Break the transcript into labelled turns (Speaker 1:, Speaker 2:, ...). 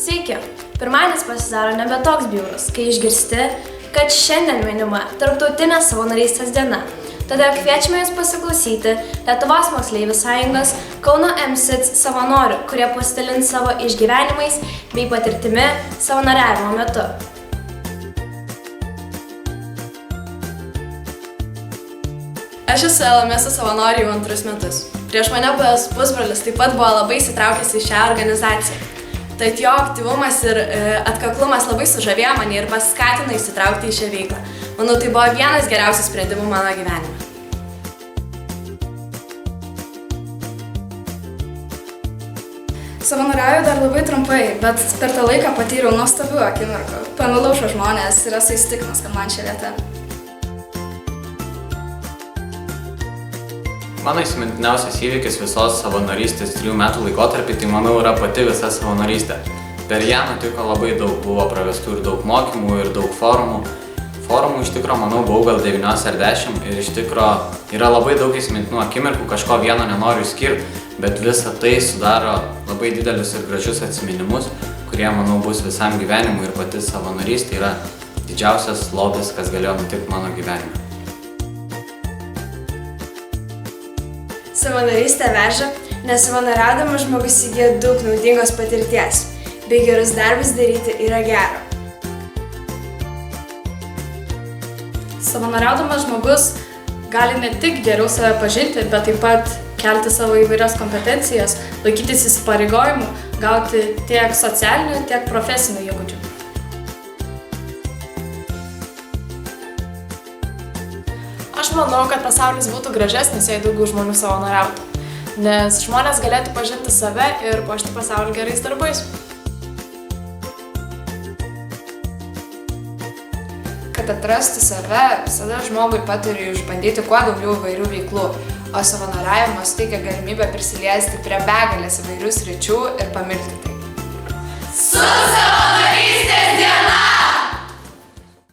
Speaker 1: Sveiki! Pirmadienis pasidaro nebe toks bjaurus, kai išgirsti, kad šiandien minima Tarptautinė savanorystės diena. Todėl kviečiame Jūs pasiklausyti Lietuvos moksleivių sąjungos Kauno MSITS savanorių, kurie pasidalins savo išgyvenimais bei patirtimi savanoriavimo metu.
Speaker 2: Aš esu LMS savanorė jau 2 metus. Prieš mane buvęs pusbrolis taip pat buvo labai įsitraukęs į šią organizaciją. Tad jo aktyvumas ir atkaklumas labai sužavėjo mane ir paskatino įsitraukti į šią veiklą. Manau, tai buvo vienas geriausių sprendimų mano gyvenime.
Speaker 3: Savanoriauju dar labai trumpai, bet per tą laiką patyriau nuostabių akimirkų. Pamilau šios žmonės ir esu įsitikinęs, kad man ši vieta.
Speaker 4: Mano įsimintiniausias įvykis visos savanorystės 3 metų laikotarpį, tai manau yra pati visa savanorystė. Per ją nutiko labai daug, buvo pravestų ir daug mokymų, ir daug forumų. Forumų iš tikro, manau, buvau gal 9 ar 10 ir iš tikro yra labai daug įsimintinų akimirkų, kažko vieno nenoriu skirti, bet visa tai sudaro labai didelius ir gražius atsiminimus, kurie, manau, bus visam gyvenimui ir pati savanorystė yra didžiausias lobis, kas galėjo nutikti mano gyvenime.
Speaker 1: Savanorystė veža, nes savanoriaudamas žmogus įgyja daug naudingos patirties, bei gerus darbus daryti yra gera.
Speaker 3: Savanoriaudamas žmogus gali ne tik geriau save pažinti, bet taip pat kelti savo įvairias kompetencijas, laikytis įsipareigojimų, gauti tiek socialinių, tiek profesinių įgūdžių.
Speaker 2: Aš manau, kad pasaulis būtų gražesnis, jei daugiau žmonių savanoriautų, nes žmonės galėtų pažinti save ir puošti pasaulį gerais darbais.
Speaker 5: Kad atrasti save, visada žmogui patariu išbandyti kuo daugiau įvairių veiklų, o savanoriavimas teikia galimybę prisiliesti prie begalės įvairių sričių ir pamilti tai.